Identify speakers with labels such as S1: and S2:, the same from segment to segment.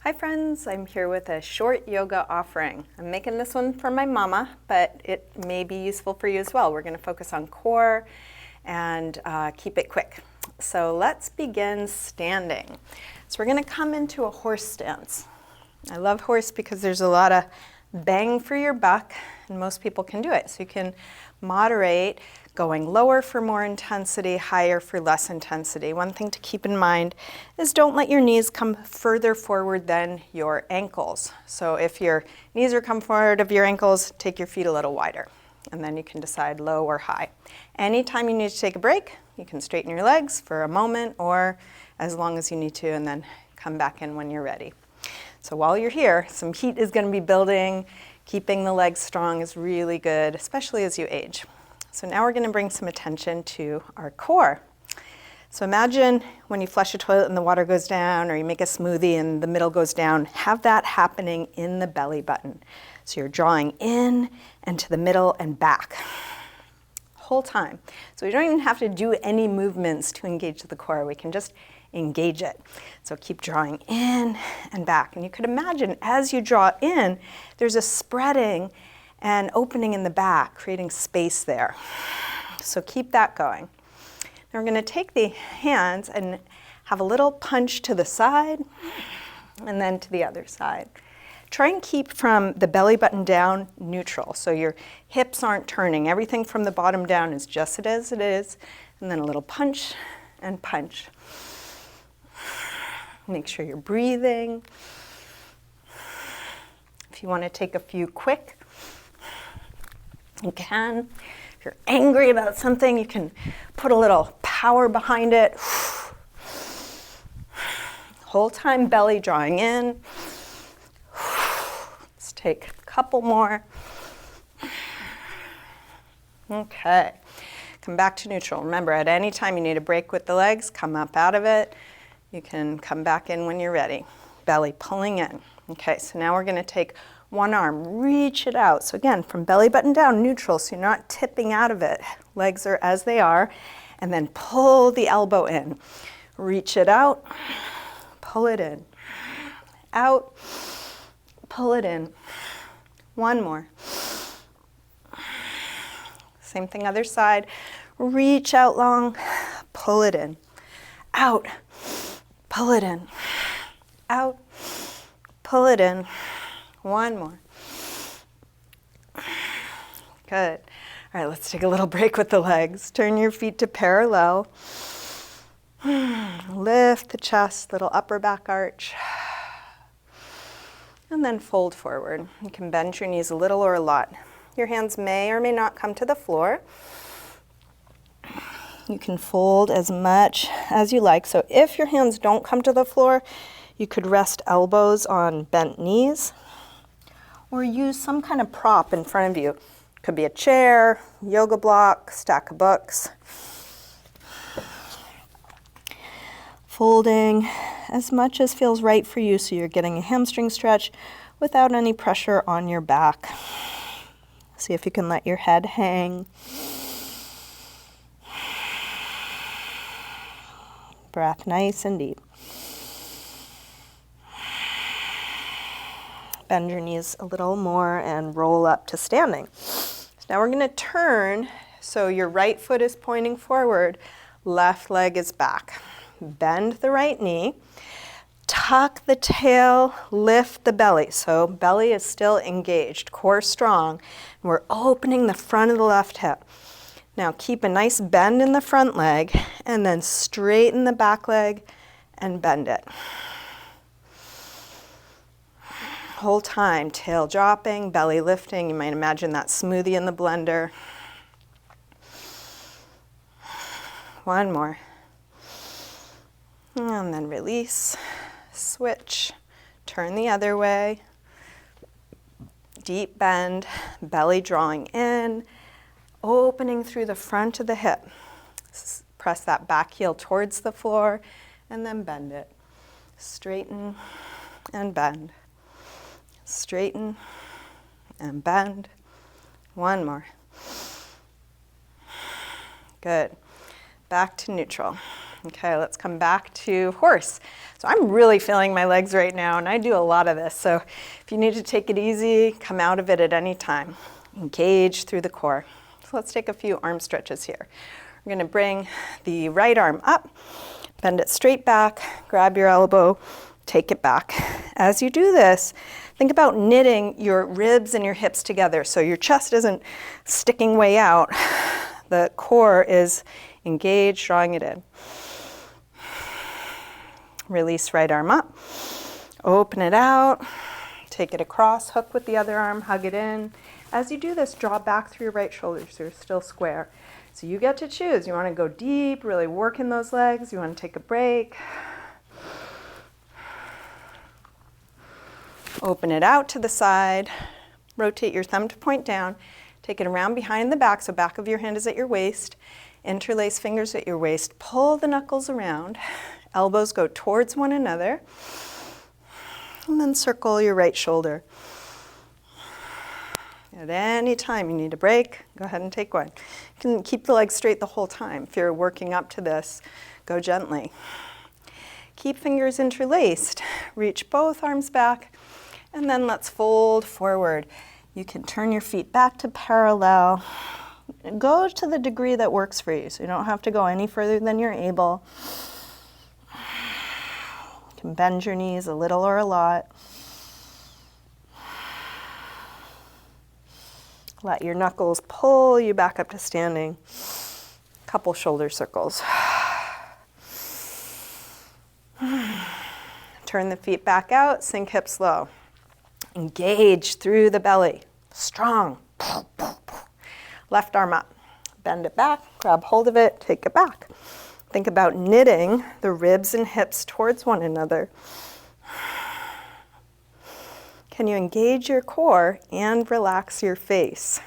S1: Hi friends, I'm here with a short yoga offering. I'm making this one for my mama, but it may be useful for you as well. We're going to focus on core and keep it quick. So let's begin standing. So we're going to come into a horse stance. I love horse because there's a lot of bang for your buck, and most people can do it. So you can moderate, going lower for more intensity, higher for less intensity. One thing to keep in mind is don't let your knees come further forward than your ankles. So if your knees are come forward of your ankles, take your feet a little wider, and then you can decide low or high. Anytime you need to take a break, you can straighten your legs for a moment or as long as you need to, and then come back in when you're ready. So while you're here, some heat is going to be building. Keeping the legs strong is really good, especially as you age. So now we're going to bring some attention to our core. So imagine when you flush a toilet and the water goes down, or you make a smoothie and the middle goes down, have that happening in the belly button. So you're drawing in and to the middle and back whole time. So we don't even have to do any movements to engage the core. We can just engage it. So keep drawing in and back. And you could imagine as you draw in, there's a spreading and opening in the back, creating space there. So keep that going. Now we're going to take the hands and have a little punch to the side and then to the other side. Try and keep from the belly button down neutral, so your hips aren't turning. Everything from the bottom down is just as it is, and then a little punch and punch. Make sure you're breathing. If you want to take a few quick, you can. If you're angry about something, you can put a little power behind it. Whole time belly drawing in. Let's take a couple more. Okay. Come back to neutral. Remember, at any time you need a break with the legs, come up out of it. You can come back in when you're ready. Belly pulling in. Okay, so now we're going to take one arm, reach it out. So again, from belly button down, neutral, so you're not tipping out of it. Legs are as they are. And then pull the elbow in. Reach it out, pull it in. Out, pull it in. One more. Same thing other side. Reach out long, pull it in. Out, pull it in. Out, pull it in. One more. Good. All right, let's take a little break with the legs. Turn your feet to parallel. Lift the chest, little upper back arch. And then fold forward. You can bend your knees a little or a lot. Your hands may or may not come to the floor. You can fold as much as you like. So if your hands don't come to the floor, you could rest elbows on bent knees or use some kind of prop in front of you. Could be a chair, yoga block, stack of books. Folding as much as feels right for you so you're getting a hamstring stretch without any pressure on your back. See if you can let your head hang. Breath nice and deep. Bend your knees a little more and roll up to standing. So now we're going to turn so your right foot is pointing forward, left leg is back. Bend the right knee, tuck the tail, lift the belly. So belly is still engaged, core strong. We're opening the front of the left hip. Now keep a nice bend in the front leg and then straighten the back leg and bend it. Whole time, tail dropping, belly lifting. You might imagine that smoothie in the blender. One more. And then release, switch, turn the other way. Deep bend, belly drawing in, opening through the front of the hip. Press that back heel towards the floor and then bend it. Straighten and bend. Straighten and bend. One more. Good. Back to neutral. Okay, let's come back to horse. So I'm really feeling my legs right now, and I do a lot of this. So if you need to take it easy, come out of it at any time. Engage through the core. So let's take a few arm stretches here. We're going to bring the right arm up, bend it straight back, grab your elbow, take it back. As you do this, think about knitting your ribs and your hips together so your chest isn't sticking way out. The core is engaged, drawing it in. Release right arm up, open it out, take it across, hook with the other arm, hug it in. As you do this, draw back through your right shoulder so you're still square. So you get to choose. You want to go deep, really work in those legs. You want to take a break. Open it out to the side. Rotate your thumb to point down. Take it around behind the back, so back of your hand is at your waist. Interlace fingers at your waist. Pull the knuckles around. Elbows go towards one another. And then circle your right shoulder. At any time you need a break, go ahead and take one. You can keep the legs straight the whole time. If you're working up to this, go gently. Keep fingers interlaced. Reach both arms back, and then let's fold forward. You can turn your feet back to parallel. Go to the degree that works for you, so you don't have to go any further than you're able. You can bend your knees a little or a lot. Let your knuckles pull you back up to standing. Couple shoulder circles. Turn the feet back out, sink hips low. Engage through the belly. Strong. Left arm up. Bend it back, grab hold of it, take it back. Think about knitting the ribs and hips towards one another. Can you engage your core and relax your face?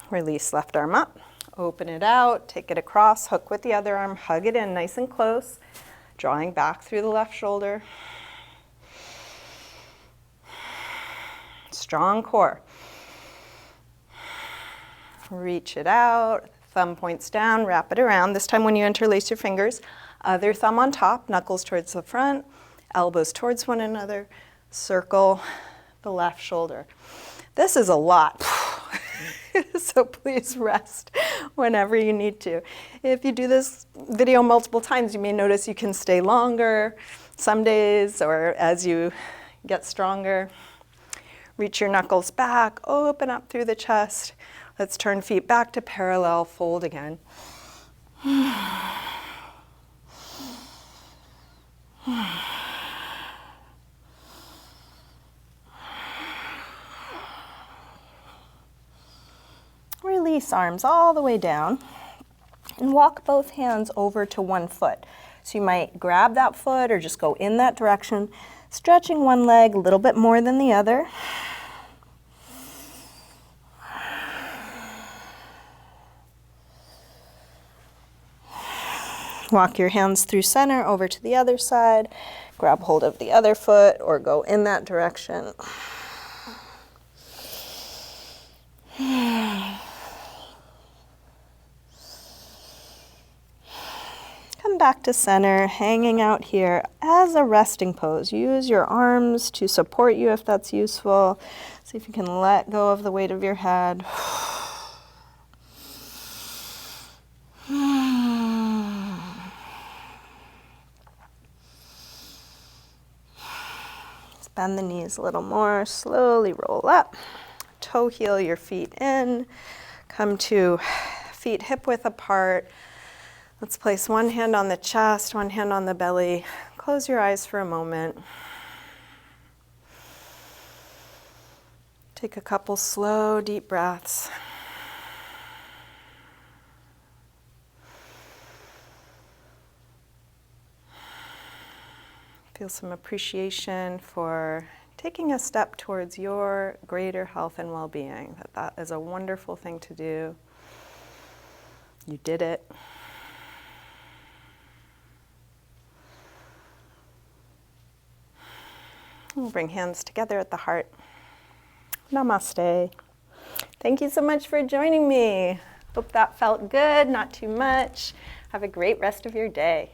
S1: Release left arm up, open it out, take it across, hook with the other arm, hug it in nice and close, drawing back through the left shoulder. Strong core. Reach it out. Thumb points down, wrap it around. This time when you interlace your fingers, other thumb on top, knuckles towards the front, elbows towards one another, circle the left shoulder. This is a lot, so please rest whenever you need to. If you do this video multiple times, you may notice you can stay longer some days or as you get stronger. Reach your knuckles back, open up through the chest. Let's turn feet back to parallel, fold again. Release arms all the way down and walk both hands over to one foot. So you might grab that foot or just go in that direction, stretching one leg a little bit more than the other. Walk your hands through center over to the other side, grab hold of the other foot or go in that direction. Come back to center, hanging out here as a resting pose. Use your arms to support you if that's useful. See if you can let go of the weight of your head. Bend the knees a little more, slowly roll up. Toe heel your feet in. Come to feet hip width apart. Let's place one hand on the chest, one hand on the belly. Close your eyes for a moment. Take a couple slow, deep breaths. Feel some appreciation for taking a step towards your greater health and well-being. That is a wonderful thing to do. You did it. We'll bring hands together at the heart. Namaste. Thank you so much for joining me. Hope that felt good, not too much. Have a great rest of your day.